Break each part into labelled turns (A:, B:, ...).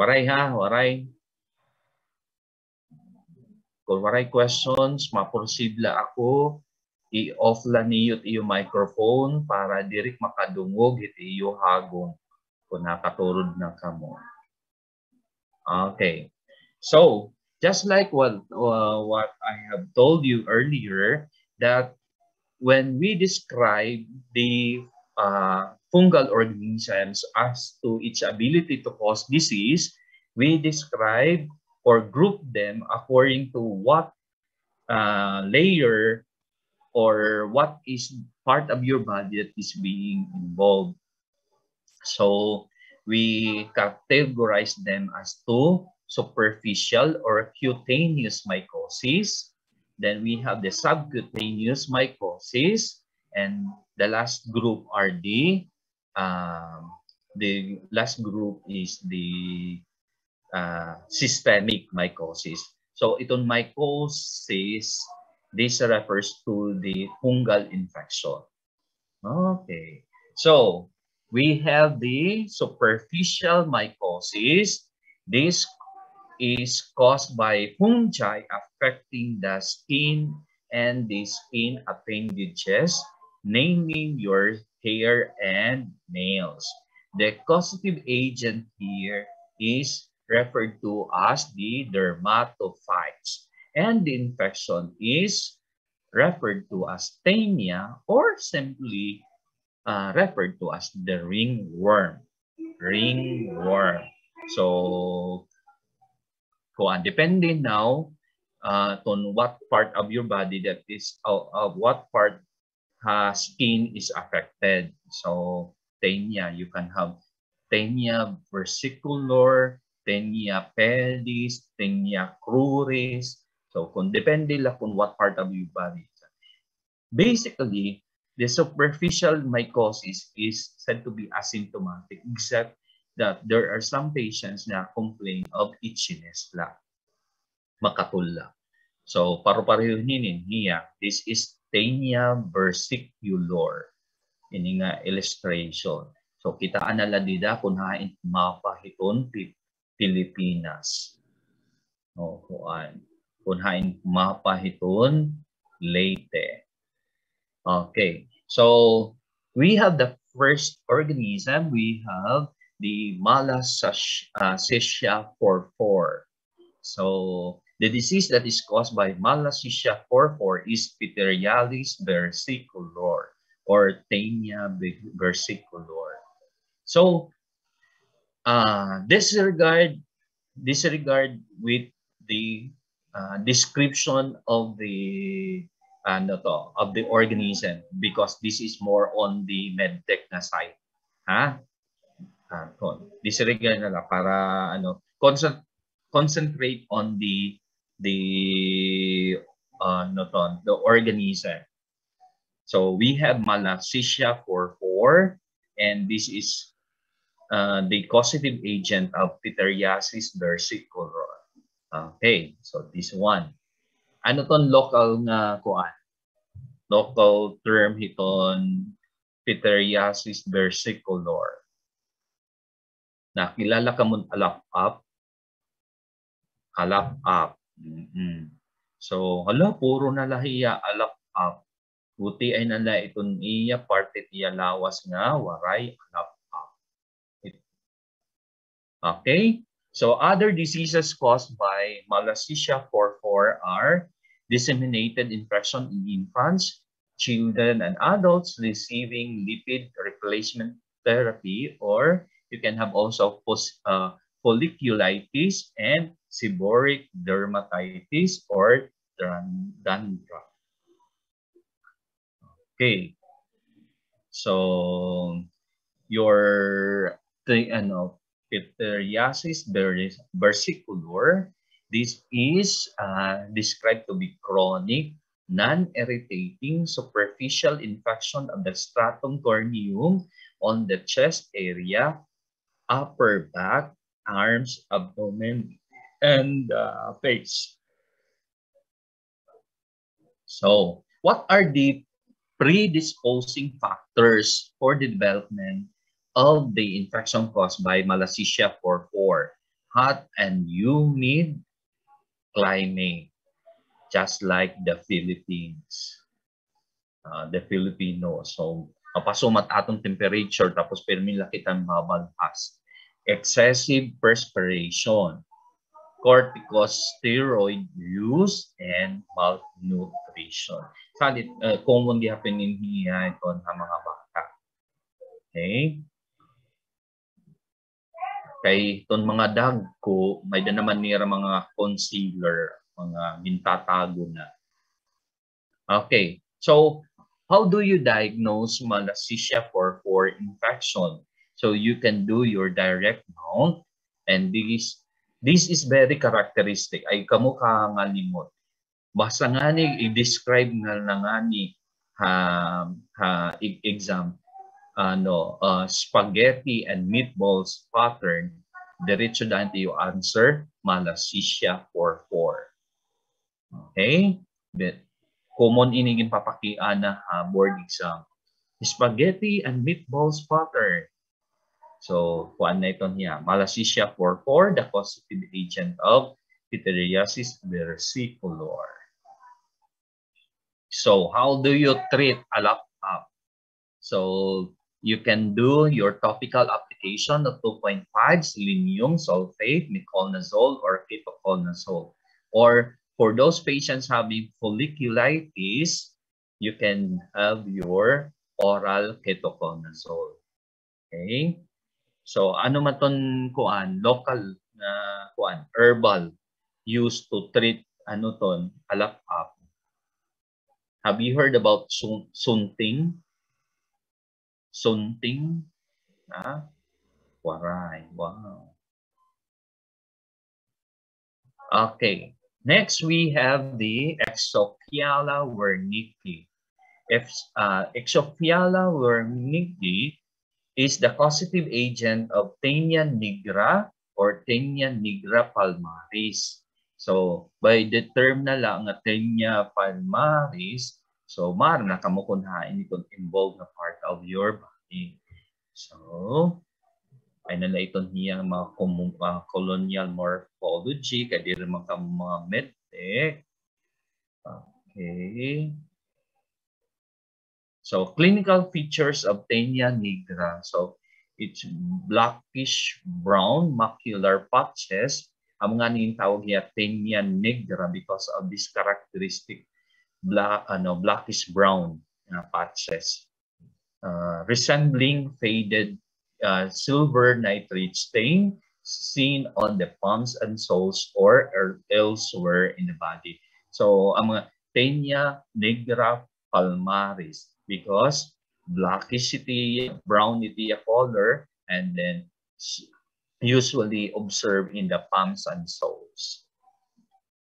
A: Waray ha, waray. Kung waray questions, ma-proceed la ako. I-off la niyo iyo microphone para direct makadungog iti iyo hagong kung nakaturod na kamo. Okay. So, just like what I have told you earlier, that when we describe the fungal organisms as to its ability to cause disease, we describe or group them according to what layer or what is part of your body that is being involved. So we categorize them as to superficial or cutaneous mycosis. Then we have the subcutaneous mycosis, and the last group are the last group is the systemic mycosis. So itong mycosis, this refers to the fungal infection. Okay, so we have the superficial mycosis. This is caused by fungi affecting the skin and the skin appendages, naming your hair and nails. The causative agent here is referred to as the dermatophytes, and the infection is referred to as tinea, or simply referred to as the ringworm. Ringworm. So, depending now on what part of your body that is, what part skin is affected. So, tinea, you can have tinea versicolor, tinea pedis, tinea cruris. So, kung depende lang kung what part of your body. Basically, the superficial mycosis is said to be asymptomatic, except that there are some patients na complain of itchiness lang, makatula. So, paru-pareho niya. This is tinea versicolor. Ini nga illustration. So, kitaan na ladida kung hain mapahiton Pilipinas. O, kung hain mapahiton Leyte. Okay, so we have the first organism. We have the Malassezia furfur. So the disease that is caused by Malassezia furfur is Piedraia versicolor or Tinea versicolor. So disregard with the description of the organism, because this is more on the medtech na side. Disregard na lang para concentrate on the organism. So we have Malassezia furfur, and this is the causative agent of Piedraia versicolor. Okay, so this one. Ano ton local nga kuan? Local term hiton Piedraia versicolor. Nakilala ka mun alap-up? Alap-up. So, hala, puro na lahiya alap-up. Buti ay nala iton iya parte tiya lawas nga waray alap-up. Okay? So other diseases caused by Malassezia furfur are disseminated infection in infants, children, and adults receiving lipid replacement therapy, or you can have also folliculitis and seborrheic dermatitis or dandruff. Okay. So your Piedraia versicolor, this is described to be chronic, non-irritating, superficial infection of the stratum corneum on the chest area, upper back, arms, abdomen, and face. So, what are the predisposing factors for the development of the infection caused by Malassezia furfur? hot and humid climate, just like the Philippines. The Filipinos. So, mapasumat atong temperature tapos permila kitang mabalhas. Excessive perspiration, corticosteroid use, and malnutrition. Salit, common gihapon niya ito ng mga bata. Okay? Kay itong mga dagko, may da naman nira mga concealer, mga mintatago na. Okay, so how do you diagnose Malassezia furfur infection? So you can do your direct count, and this is very characteristic. Ay kamukha nga limot. Basta nga ni i-describe nga ni exam spaghetti and meatballs pattern, diretso daan tayo answer Malassezia furfur. Okay? Common iniging papakian na board exam. Spaghetti and meatballs pattern. So, kuan na ito niya. Malassezia furfur, the causative agent of pityriasis versicolor. So, how do you treat a lap-up? So, you can do your topical application of 2.5 selenium sulfate, miconazole, or ketoconazole. Or for those patients having folliculitis, you can have your oral ketoconazole. Okay? So, ano man ton kuan, local na kuan, herbal used to treat ano ton, alap-up. Have you heard about sunting? Sunting? Waray. Wow. Okay. Next, we have the Exophiala werneckii. Exophiala werneckii is the causative agent of Tinea nigra or Tinea nigra palmaris. So, by the term na lang nga Tinea palmaris, so mar na kamukunhain itong involved na part of your body. So, ay nala ito niya mga colonial morphology, kaya di rin mga medtech. Okay. So, clinical features of Tinea nigra. So, it's blackish brown macular patches. Ang mga ning tawag niya Tinea nigra because of this characteristic blackish brown patches. Resembling faded silver nitrate stain seen on the palms and soles or elsewhere in the body. So, ang mga Tinea nigra palmaris because blackish iti, brown iti color, and then usually observed in the palms and soles.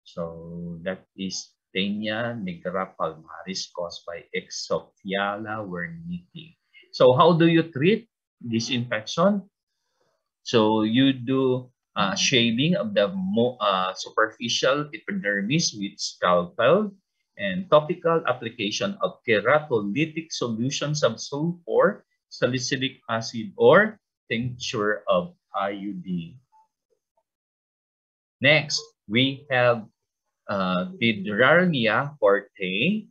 A: So, that is Tinea nigra palmaris caused by Exophiala werneckii. So, how do you treat this infection? So, you do shaving of the superficial epidermis with scalpel and topical application of keratolytic solutions of sulfur, salicylic acid, or tincture of iodine. Next, we have Piedraia hortae.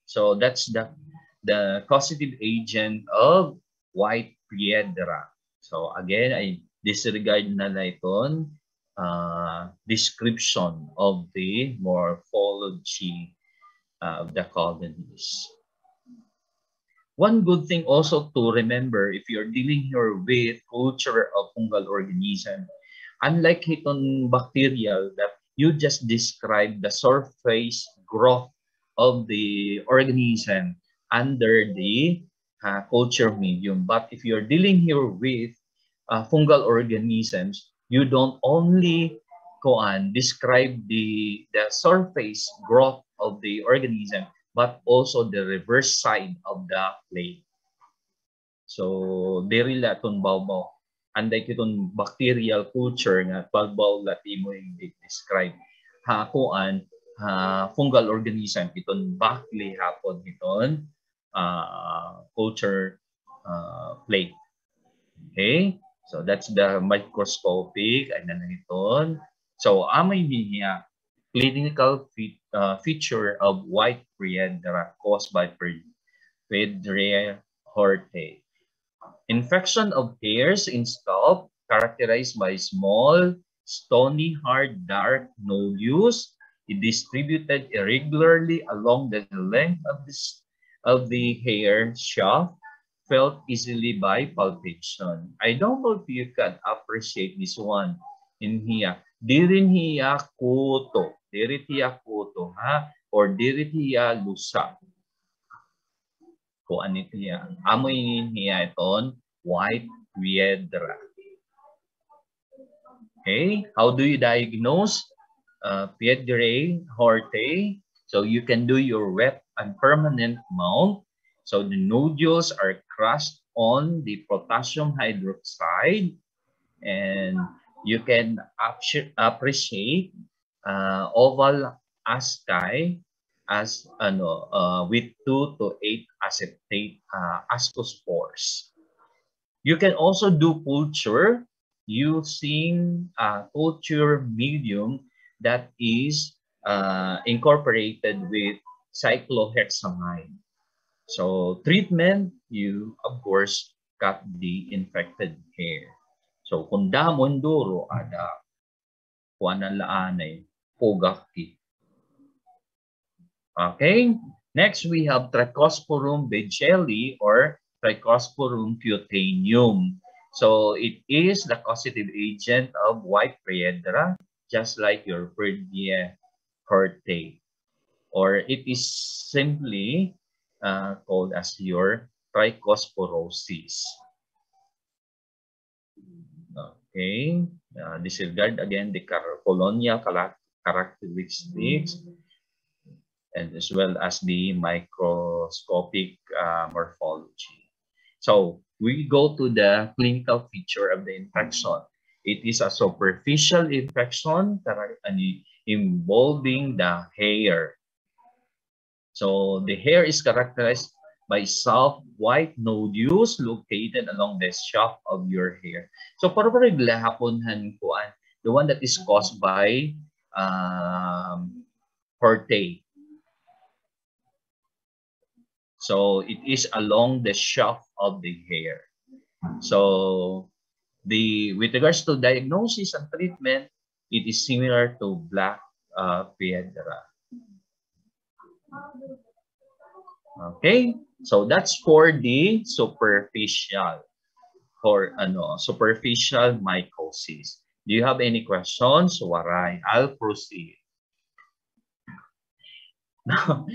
A: So that's the causative agent of white piedra. So again, I disregard na iton description of the morphology of the colonies. One good thing also to remember if you're dealing here with culture of fungal organism, unlike itong bacterial that you just describe the surface growth of the organism under the culture medium. But if you're dealing here with fungal organisms, you don't only describe the surface growth of the organism, but also the reverse side of the plate. So, diri la itong bawbaw. Anday kitong bacterial culture nga balbaw lati mo yung describe. Fungal organism itong bakli hapon itong culture plate. Okay? So that's the microscopic analyton. So amay niya clinical feature of white Piedraia caused by Piedraia hortae. Infection of hairs in scalp characterized by small, stony, hard, dark nodules distributed irregularly along the length of the hair shaft, felt easily by palpation. I don't know if you can appreciate this one in here. Dirin hiya kuto. Dirit hiya kuto, ha? Or dirit hiya lusa. Kung ano niya. Amoy niya iton white Piedraia. Okay, how do you diagnose Piedraia hortae? So you can do your wet and permanent mount. So the nodules are crushed on the potassium hydroxide, and you can appreciate oval asci as with 2 to 8 acetate ascospores. You can also do culture using a culture medium that is incorporated with cyclohexamide. So treatment, you of course cut the infected hair. So kung damon duro ada kuan laanay pugaki. Okay, next we have Trichophyton begeli or Microsporum cutaneum. So it is the causative agent of white Piedraia, just like your Piedraia hortae, or it is simply called as your trichosporosis. Okay, disregard again the colonial characteristics and as well as the microscopic morphology. So we go to the clinical feature of the infection. It is a superficial infection involving the hair. So the hair is characterized by soft white nodules located along the shaft of your hair. So parang lahaponhan ko the one that is caused by hortae. So it is along the shaft of the hair. So with regards to diagnosis and treatment, it is similar to black Piedraia. Okay, so that's for the superficial or superficial mycosis. Do you have any questions? Waray, I'll proceed. Now,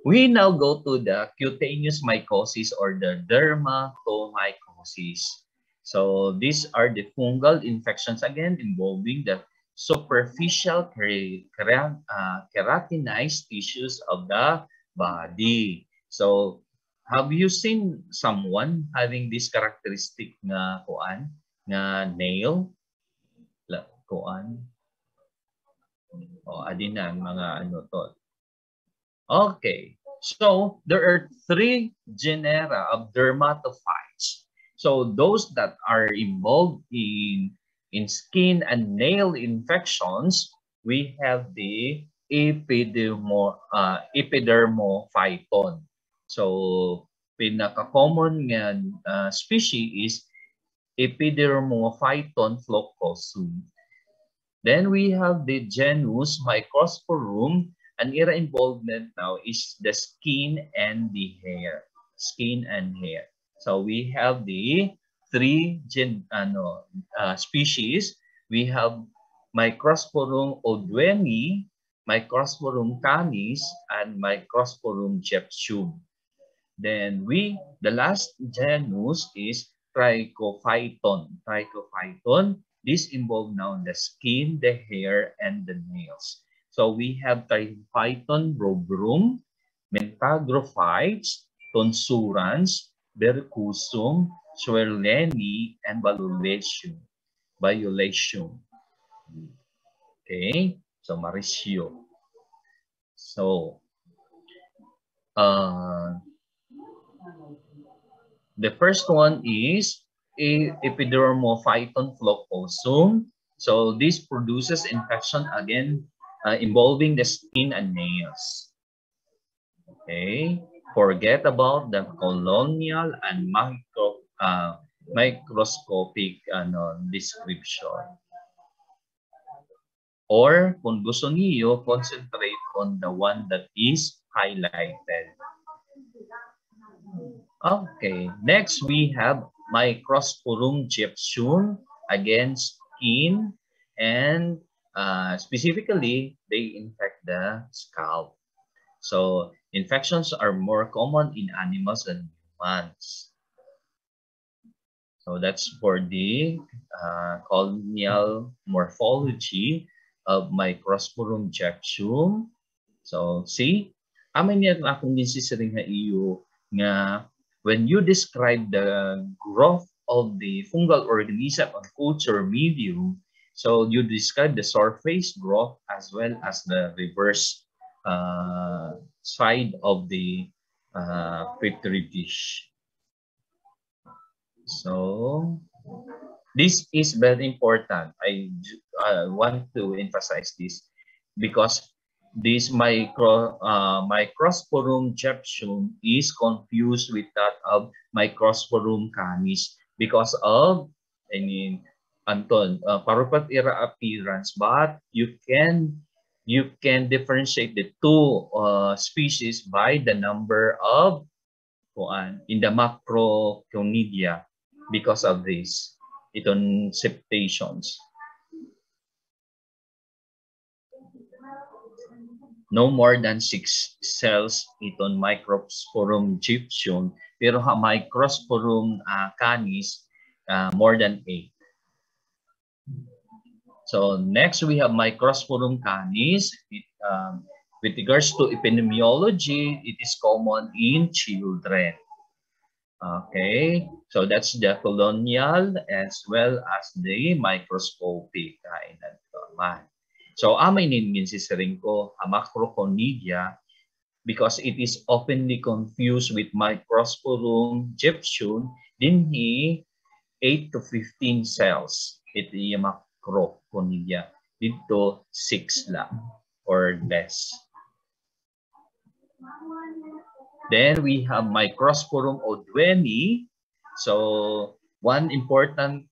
A: we now go to the cutaneous mycosis or the dermatomycosis. So these are the fungal infections again involving the superficial keratinized tissues of the body. So have you seen someone having this characteristic na kuan na nail? Kuan. O adin na mga ano to. Okay, so there are 3 genera of dermatophytes. So those that are involved in skin and nail infections, we have the Epidermophyton. So pinaka-common nga species is Epidermophyton floccosum. Then we have the genus Microsporum. An era involvement now is the skin and the hair. Skin and hair. So we have the 3 species. We have Microsporum odweni, Microsporum canis, and Microsporum gypsum. Then the last genus is Trichophyton. Trichophyton. This involves now the skin, the hair, and the nails. So we have Trichophyton rubrum, mentagrophytes, tonsurans, verrucusom, schoenleini, and violaceum. Okay, so Mauricio. So the first one is Epidermophyton floccosum. So this produces infection again involving the skin and nails. Okay, forget about the colonial and microscopic description. Or kung gusto niyo, concentrate on the one that is highlighted. Okay, next we have Microsporum gypsum, again skin, and specifically they infect the scalp. So infections are more common in animals than humans. So that's for the colonial morphology of Microsporum gypsum. So see, amay niya akong ginsisaring nga iyo nga when you describe the growth of the fungal organism on culture medium, so you describe the surface growth as well as the reverse side of the petri dish. So this is very important. I want to emphasize this because this Microsporum gypsum is confused with that of Microsporum canis because of, parupat era appearance, but you can differentiate the two species by the number of in the macroconidia because of this itong septations. No more than 6 cells itong Microsporum gypsum, pero Microsporum canis more than 8. So next we have Microsporum canis. With regards to epidemiology, it is common in children. Okay, so that's the colonial as well as the microscopic kainan naman. So amay ningin si ko macroconidia because it is oftenly confused with Microsporum gypsum dinhi 8 to 15 cells. Ito yung macroconidia. Dito 6 lang or less. Then we have Microsporum odweni. So one important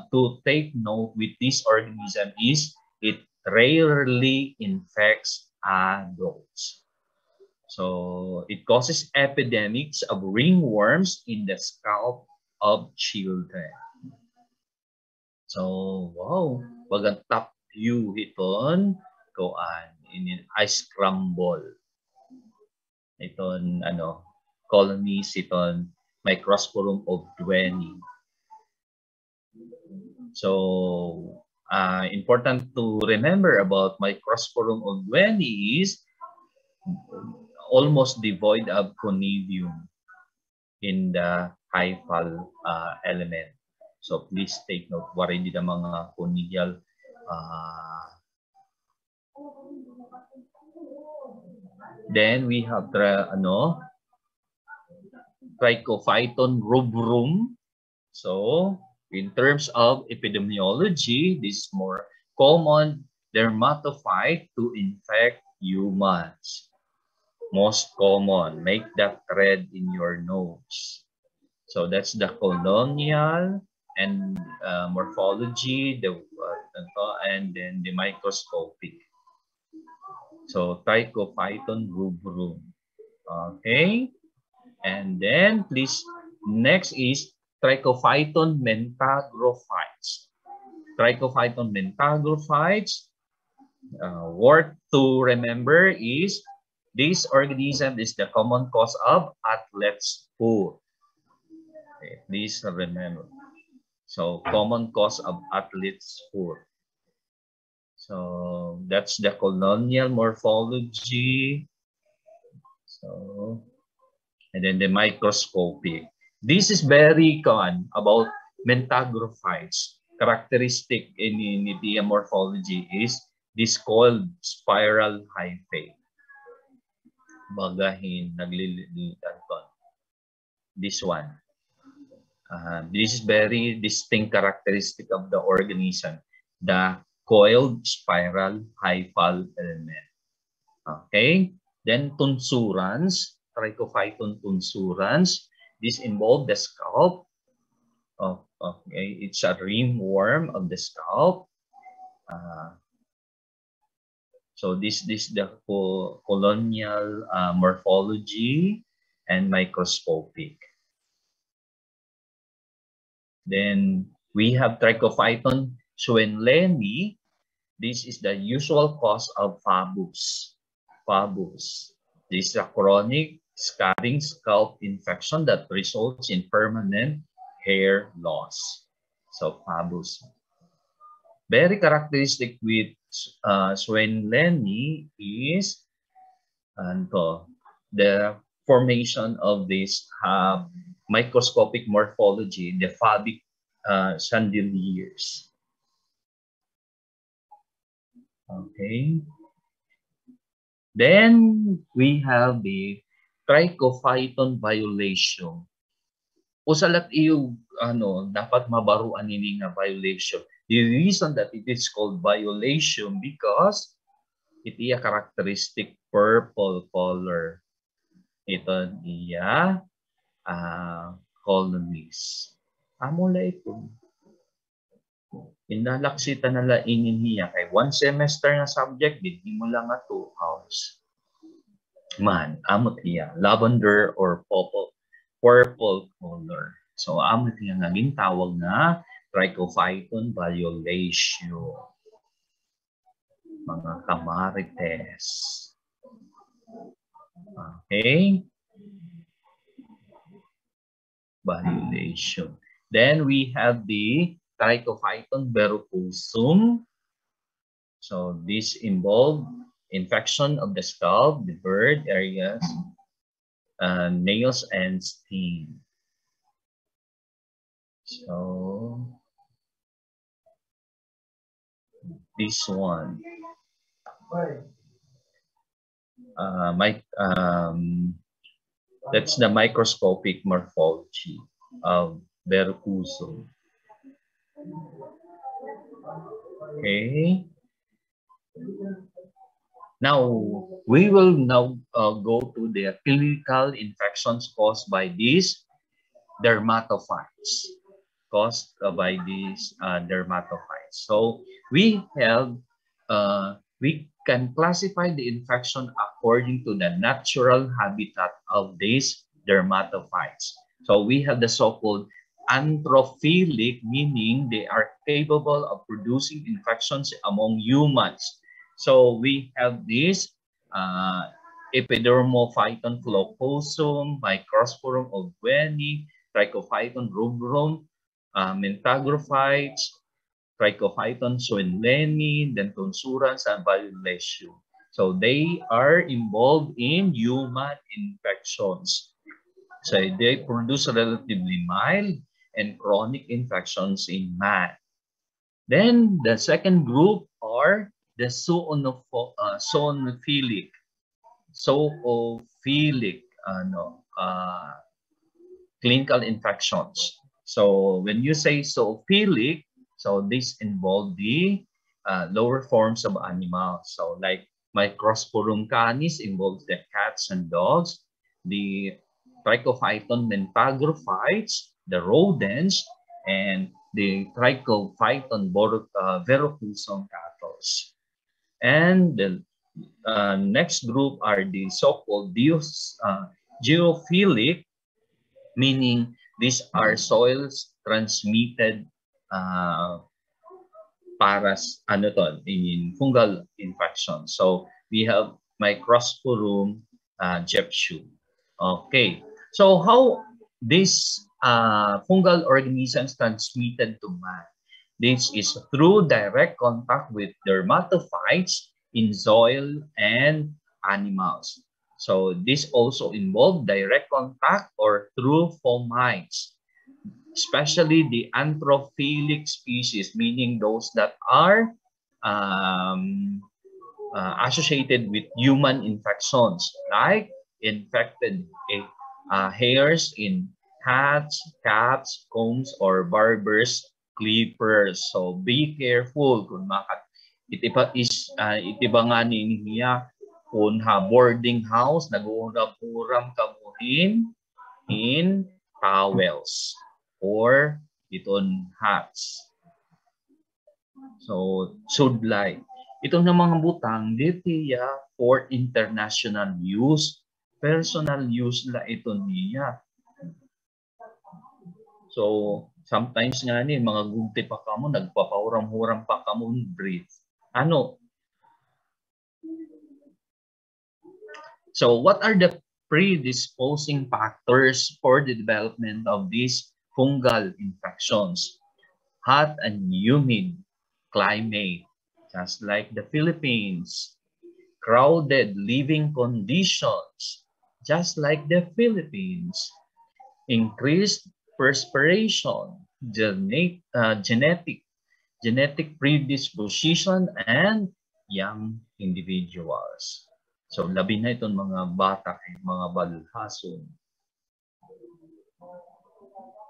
A: to take note with this organism is it rarely infects adults. So it causes epidemics of ringworms in the scalp of children. So wow, bagang top view iton koan in ice crumble. Iton colonies iton Microsporum odweni. So important to remember about Microsporum odweni is almost devoid of conidium in the hyphal element. So please take note, wari di na mga conidial then we have Trichophyton rubrum. So in terms of epidemiology, this is more common dermatophyte to infect humans. Most common, make that thread in your nose. So that's the colonial and morphology, and then the microscopic. So Trichophyton rubrum. Okay, and then please next is Trichophyton mentagrophytes. Trichophyton mentagrophytes. Worth to remember is this organism is the common cause of athlete's foot. Okay, please remember. So common cause of athlete's foot. So that's the colonial morphology. So and then the microscopic. This is very common about mentagrophytes. Characteristic in the morphology is this called spiral hyphae. Bagahin, this one. This is very distinct characteristic of the organism, the coiled spiral hyphal element. Okay, then tunsurans, Trichophyton tunsurans. This involves the scalp. Okay, it's a ringworm of the scalp. So this the colonial morphology and microscopic. Then we have Trichophyton schoenleini. This is the usual cause of Favus. Favus. This is a chronic scarring scalp infection that results in permanent hair loss. So Favus. Very characteristic with schoenleini is the formation of this microscopic morphology, the fabic chandeliers. Okay. Then we have the Trichophyton violaceum. Usalat iyo dapat mabaruan ini nga violaceum. The reason that it is called violaceum because it is a characteristic purple color. Ito iya colonies. Amula ito. Inalaksita na laingin niya kay one semester na subject, hindi mo lang nga 2 hours. Man, amot iya. Lavender or purple color. So, amot iya nga gintawag na Trichophyton violaceum. Mga kamarites. Okay. Violaceum. Then we have the Trichophyton verrucosum. So this involves infection of the scalp, the bird areas, nails, and skin. So this one. That's the microscopic morphology of verrucosum. Okay. Now, we will now go to the clinical infections caused by these dermatophytes. So, we can classify the infection according to the natural habitat of these dermatophytes. So, we have the so-called anthrophilic, meaning they are capable of producing infections among humans. So we have this Epidermophyton floccosum, Microsporum of werneckii, Trichophyton rubrum, mentagrophytes, Trichophyton schoenleini, then tunsurans and violaceum. So they are involved in human infections. So they produce relatively mild and chronic infections in man. Then the second group are the zoonophilic clinical infections. So when you say zoophilic, so this involve the lower forms of animals. So like Microsporum canis involves the cats and dogs, the Trichophyton mentagrophytes, the rodents, and the Trichophyton verrucusom cattle. And the next group are the so-called geophilic, meaning these are soils transmitted in fungal infection. So we have Microsporum jepsum. Okay, so how this fungal organisms transmitted to man? This is through direct contact with dermatophytes in soil and animals. So this also involves direct contact or through fomites, especially the anthrophilic species, meaning those that are associated with human infections, like infected hairs in hats, caps, combs, or barbers, clippers. So be careful kung itiba nga niya kung boarding house, nag-uuram-uram kamuhin in towels or iton hats. So, sudlay. Itong na mga butang, ditiya for international use. Personal use la ito niya. So, sometimes nga ni, mga gugti pa ka mo, nagpapauram-huram pa ka mo, breathe. Ano? So, what are the predisposing factors for the development of these fungal infections? Hot and humid climate, just like the Philippines. Crowded living conditions, just like the Philippines. Increased perspiration, genetic predisposition, and young individuals. So, labi na itong mga bata at mga balhason.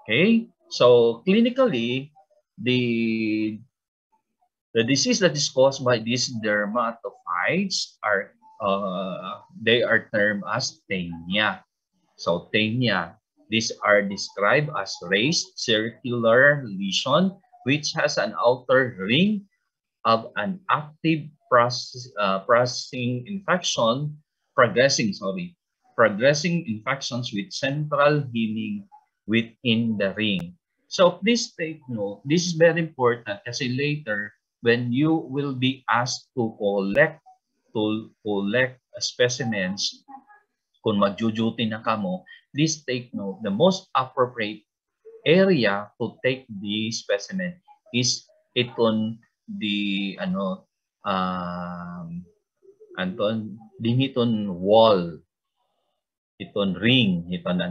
A: Okay? So, clinically, the disease that is caused by these dermatophytes are they are termed as tinea. So tinea, these are described as raised circular lesion which has an outer ring of an active progressing infections with central healing within the ring. So please take note, this is very important kasi later when you will be asked to collect specimens, kung magjujuti na kamo, please take note, the most appropriate area to take the specimen is iton the diniton wall, iton ring, iton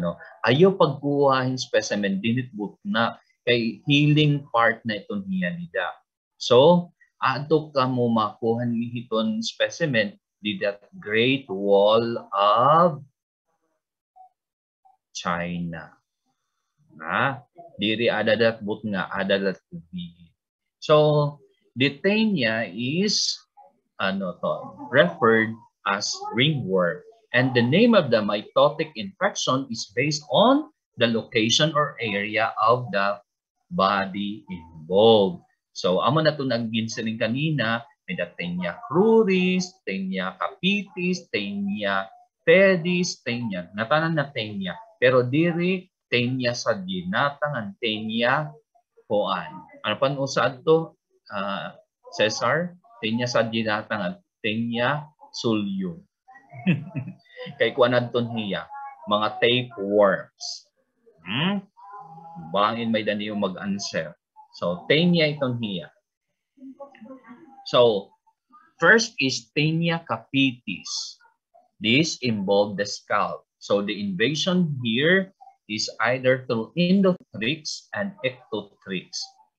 A: ayaw pagkuhahin specimen dinitbut na kay healing part na iton hiya nida. So ato ka mo makuha ni iton specimen di that Great Wall of China. Diri adadat but nga adadat kubi. So the tinea is referred as ringworm, and the name of the mitotic infection is based on the location or area of the body involved. So amo na to nagginsiling kanina, may the Tinea cruris, Tinea capitis, Tinea pedis, Tinea natanan na Tinea, pero diri Tinea sa ginatang Tinea hoan. Ano pan usad to? Cesar, Tinea sa ginatang Tinea sulyo. Kay kuanad ton hiya, mga tapeworms. Bangin may dani yung mag-answer. So Tinea itong hiya. So first is Tinea capitis. This involves the scalp. So the invasion here is either through endothrix and ectothrix.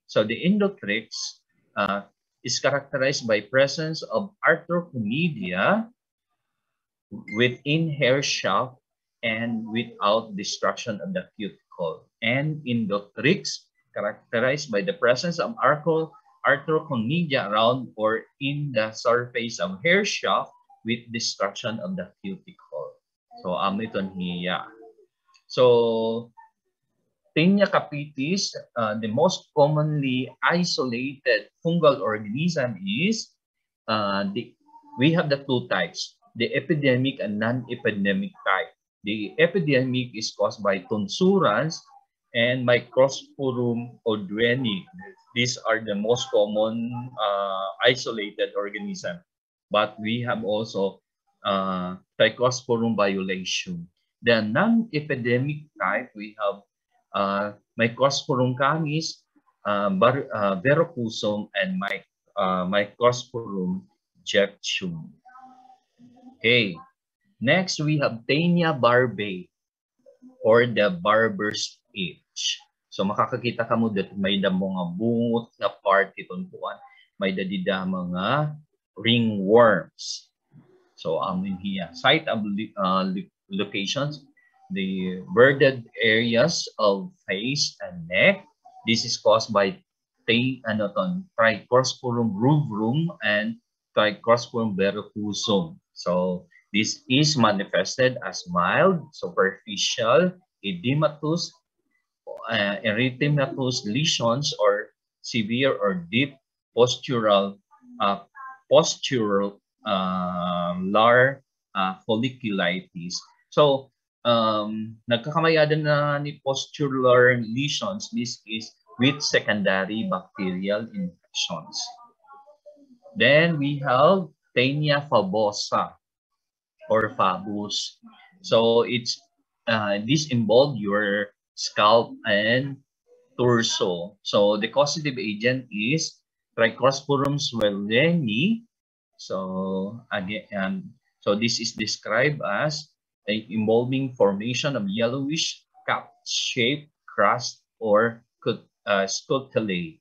A: So the endothrix is characterized by presence of arthrochlamydia within hair shaft and without destruction of the cuticle. And endothrix characterized by the presence of arthrochlamydia around or in the surface of hair shaft with destruction of the cuticle. So amiton hiya. So Tinea capitis, the most commonly isolated fungal organism is we have the two types, the epidemic and non-epidemic type. The epidemic is caused by tonsurans and Microsporum odweni. These are the most common isolated organism. But we have also Trichophyton violaceum. The non-epidemic type, we have Microsporum canis, verrucusom, and Microsporum jeptium. Okay. Next, we have Tinea barbae or the barber's itch. So makakakita ka mo dito may da mga bungot na part itong kuan, may dadida mga ringworms. So amin hiya. Site of locations, the bearded areas of face and neck. This is caused by Microsporum rubrum and Microsporum verrucusum. So this is manifested as mild, superficial, edematous, erythematous lesions or severe or deep postural folliculitis. So nagkakamayadan na ni postular lesions. This is with secondary bacterial infections. Then we have Tinea favosa or Favus. So it's this involve your scalp and torso. So the causative agent is Microsporum schoenleini. So again, so this is described as involving formation of yellowish cup-shaped crust or scutellate.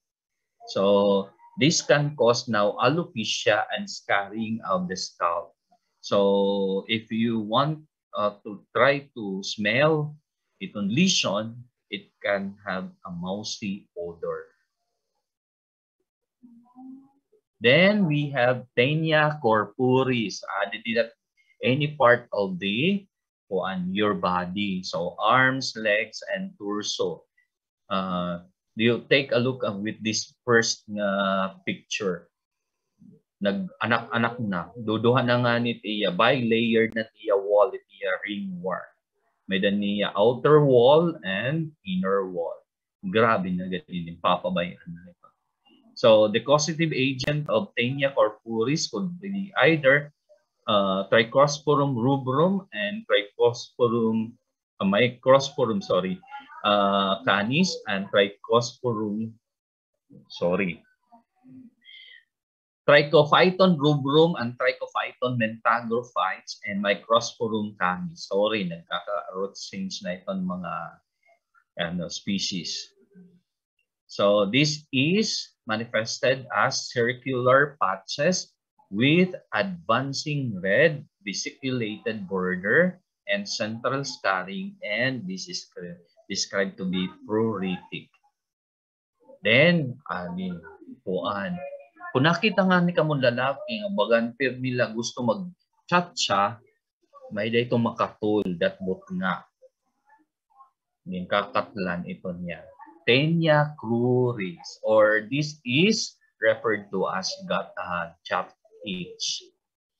A: So this can cause now alopecia and scarring of the scalp. So if you want to try to smell itong lesion, it can have a mousy odor. Then we have Tinea corporis, added at any part of the your body. So arms, legs, and torso. You take a look with this first picture. Nag-anak-anak na. Duduha na nga ni tiya. Bi-layered na tiya wall, tiya ring worm. May niya outer wall and inner wall. Grabe na ganyan. Papabayan na ito. So the causative agent of Tinea corporis could be either Microsporum rubrum and Microsporum canis and Trichophyton rubrum and Trichophyton mentagrophytes and Microsporum canis. Sorry, nagkaka-root change na itong mga species. So this is manifested as circular patches with advancing red vesiculated border and central scarring, and this is described to be pruritic. Then, kung nakita nga ni kamong lalaki, ang bagan nila gusto mag-chat siya, may da itong makatul, datbot nga. Yung kakatlan ito niya. Tinea cruris, or this is referred to as chat itch.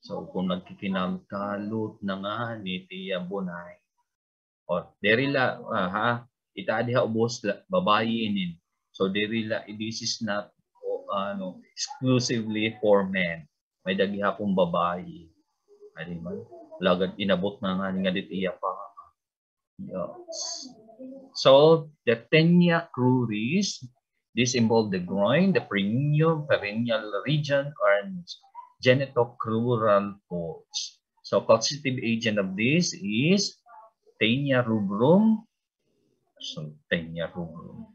A: So, kung nagkikinamkalot na nga ni tiya bunay, or derila, itadiha ubos babae inin. So, derila, this is not exclusively for men. May dagiha kong babae. Ano man? Lagad inabot na nga nga ditiya pa. Yes. So, the Tinea cruris, this involves the groin, the perineum, perineal region, and genitocrural folds. So, causative agent of this is Tinea rubrum. So, Tinea rubrum.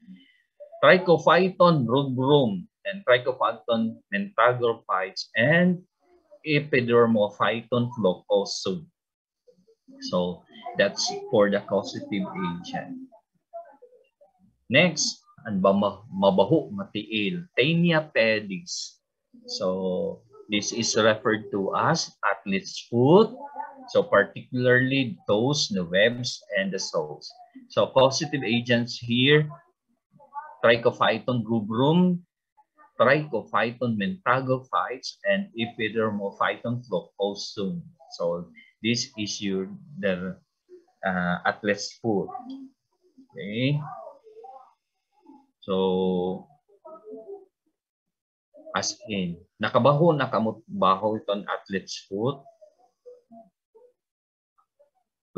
A: Trichophyton rubrum and Trichophyton mentagrophytes and Epidermophyton floccosum. So, that's for the causative agent. Next, ang mabaho, matiil, Tinea pedis. So, this is referred to as athlete's foot. So, particularly toes, the webs, and the soles. So, causative agents here, Trichophyton rubrum, Trichophyton mentagrophytes, and Epidermophyton floccosum. So, this is the athlete's foot. Okay. So, as in, nakamutbaho itong athlete's foot.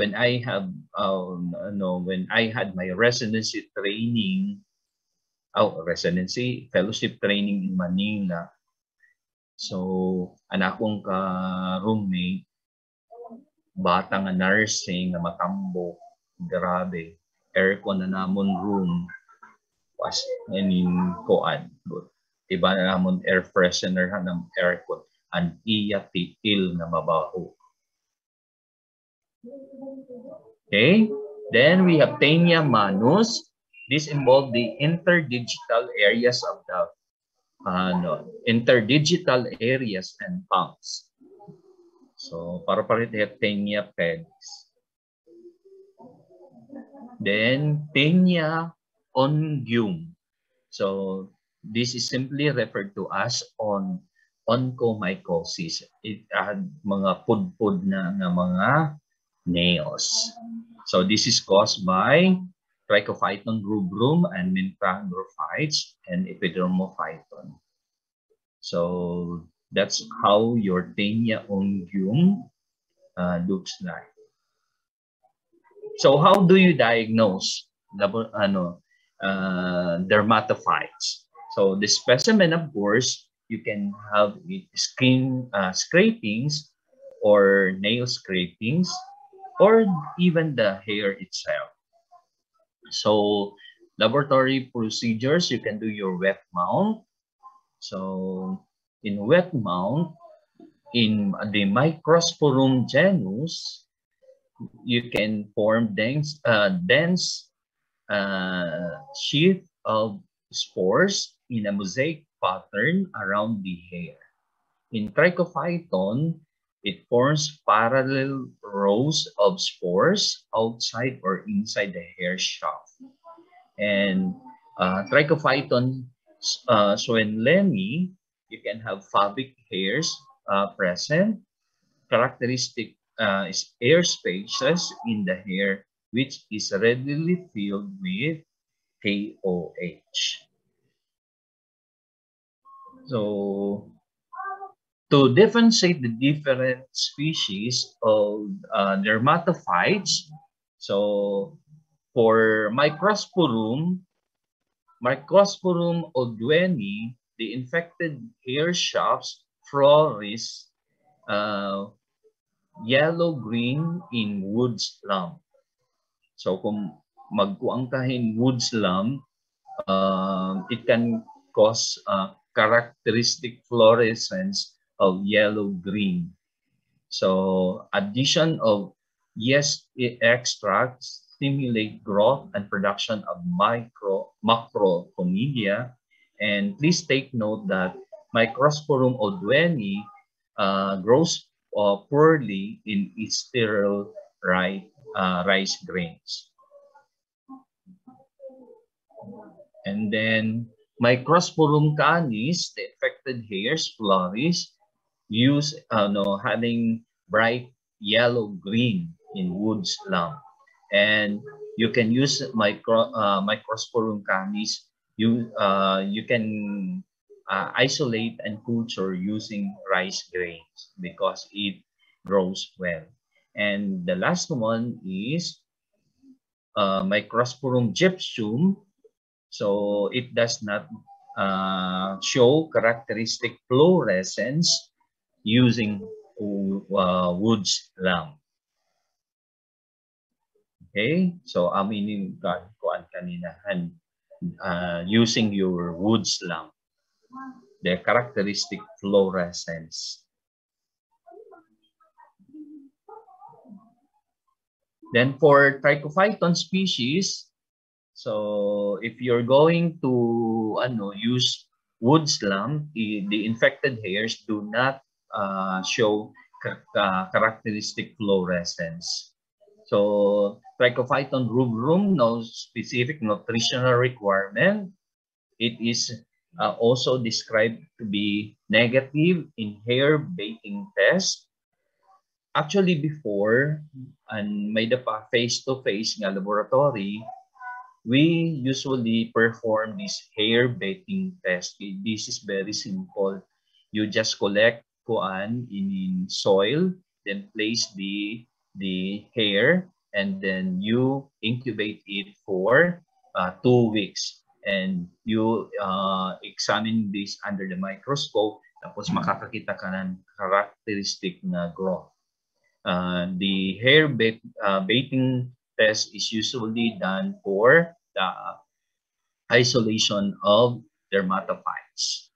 A: When I have, when I had my residency training, fellowship training in Manila. So, anak kong ka-roommate, bata nga nursing na matambo, grabe, aircon na namon room, was koan, iba na namon air freshener ng aircon, ang iya tiil na mabaho. Okay? Then we have Tinea manus. This involves the interdigital areas of the interdigital areas and palms. So, para-parito Tinea pedis. Then, Tinea ongium. So, this is simply referred to as onychomycosis. It had mga pudpud na mga nails. So, this is caused by Trichophyton, rubrum, and mentagrophytes, and Epidermophyton. So, that's how your Tinea ongium looks like. So, how do you diagnose dermatophytes? So, the specimen, of course, you can have skin scrapings or nail scrapings or even the hair itself. So, laboratory procedures, you can do your wet mount. So, in wet mount, in the Microsporum genus, you can form dense sheath of spores in a mosaic pattern around the hair. In Trichophyton, it forms parallel rows of spores outside or inside the hair shaft. And Trichophyton schoenleini, you can have fabric hairs present, characteristic air spaces in the hair, which is readily filled with KOH. So, to differentiate the different species of dermatophytes, so for Microsporum odweni, the infected hair shafts flourish yellow-green in wood slump. So kung magkuang kahin wood slump, it can cause characteristic fluorescence of yellow-green. So addition of yeast extracts stimulate growth and production of macrocomedia. And please take note that Microsporum odweni grows poorly in sterile rice grains. And then Microsporum canis, the infected hairs flourish, having bright yellow-green in wood slump. And you can use Microsporum canis. You can isolate and culture using rice grains because it grows well. And the last one is Microsporum gypsum. So it does not show characteristic fluorescence using wood slump. Okay, so aminin kuan kanina and using your wood slump, the characteristic fluorescence. Then for Trichophyton species, so if you're going to use wood slump, the infected hairs do not show characteristic fluorescence. So Trichophyton rubrum, no specific nutritional requirement. It is also described to be negative in hair baiting test. Actually, before, and may the face-to-face nga laboratory, we usually perform this hair baiting test. This is very simple. You just collect kuan in soil, then place the hair, and then you incubate it for 2 weeks. And you examine this under the microscope, tapos makakakita ka ng characteristic na growth. The hair baiting test is usually done for the isolation of dermatophytes.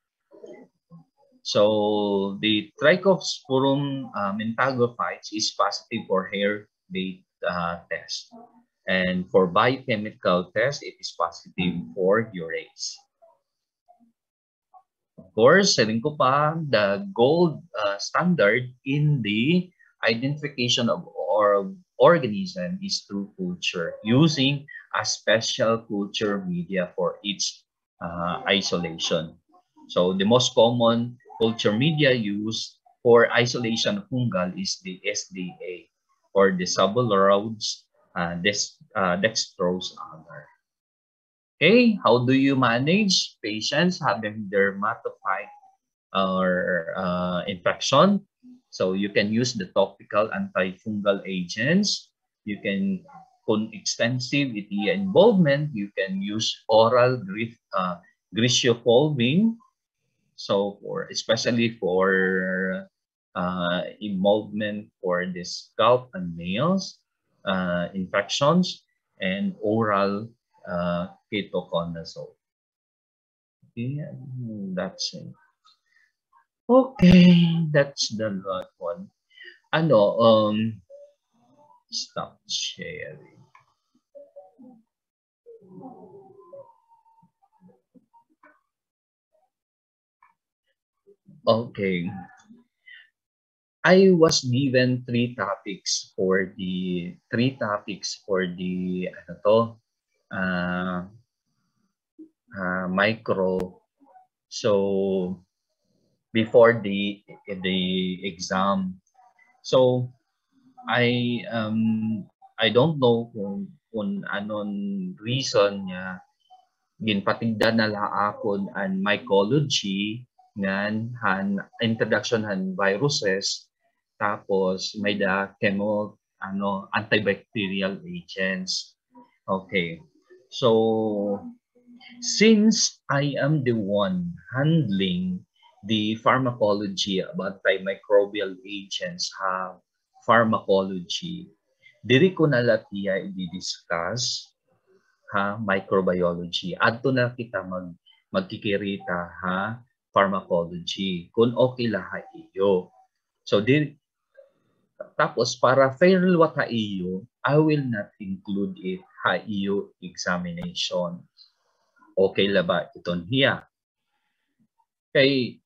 A: So the Trichophyton mentagrophytes is positive for hair bait test. And for biochemical test, it is positive for urease. Of course, sabihin ko pa, the gold standard in the identification of organism is through culture, using a special culture media for each isolation. So the most common culture media used for isolation of fungal is the SDA, or the subulorodes dextrose agar. Okay, how do you manage patients having dermatophyte or infection? So you can use the topical antifungal agents. You can, con extensive ETA involvement, you can use oral griseofulvin. So especially for involvement for the scalp and nails infections, and oral ketoconazole. Okay, that's it. Okay, that's the last one. Stop sharing. Okay. I was given three topics for the micro. So before the exam, so I don't know kung anon reason niya ginpatigdan na laakon an mycology ngan han introduction han viruses, tapos may da antibacterial agents. Okay, so since I am the one handling the pharmacology of antimicrobial agents pharmacology, diri ko na latiya i-discuss microbiology. Adto na kita magkikirita pharmacology. Kung okay laha iyo. So tapos para fair what iyo, I will not include it iyo examination. Okay la ba iton hiya? Kay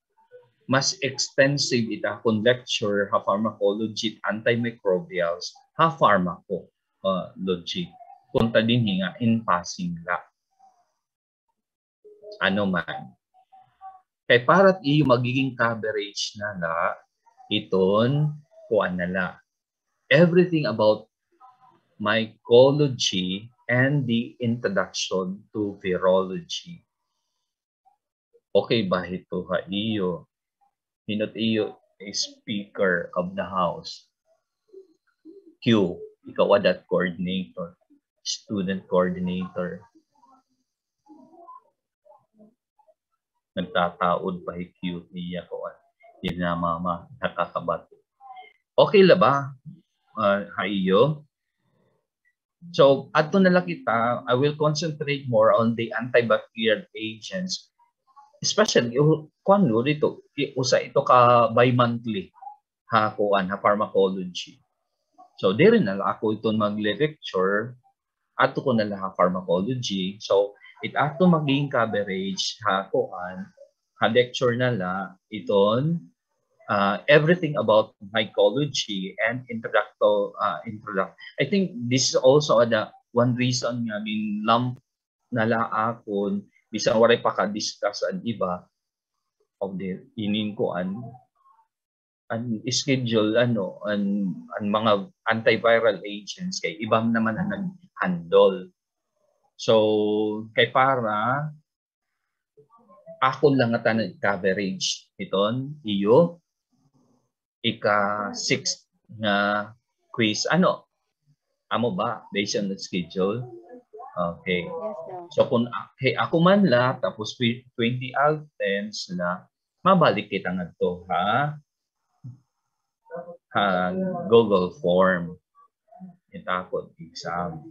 A: mas extensive ita kung lecture pharmacology at antimicrobials pharmacology. Punta din hinga in passing la. Ano man. Kay parat iyo magiging coverage na la, iton kuan na la. Everything about mycology and the introduction to virology. Okay ba ito iyo? Hinot iyo a speaker of the house. Q, ikaw that coordinator, student coordinator. Nagtataod pa Q niya ko. Yun na mama, nakakabato. Okay la ba? Iyo? So, ato na lang kita, I will concentrate more on the antibacterial agents. Especially, kung dito, usa ito ka bi-monthly pharmacology. So, dire na lang ako ito mag-lecture, ato ko na lang pharmacology. So, it ato maging coverage lecture na lang iton everything about mycology and introduction. I think this is also the one reason nga lump nala akon bisan waray pa ka-discuss ang iba of the ining ko an schedule an mga antiviral agents kay ibang naman ang nag-handle. So kay para ako lang nga tanan coverage iton iyo ika-6 na quiz. Amo ba? Based on the schedule? Okay.
B: Yes,
A: so kung ako man la, tapos 20 items na, mabalik kita nga to Google form. Itapon exam.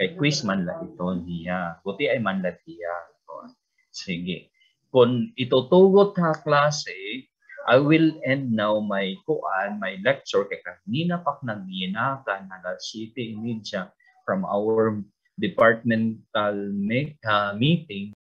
A: Kay quiz man la ito niya. Buti ay man la niya. Sige. Kung itutugot klase, I will end now my lecture kay kanina pak nagiyanakan na city media from our departmental meeting,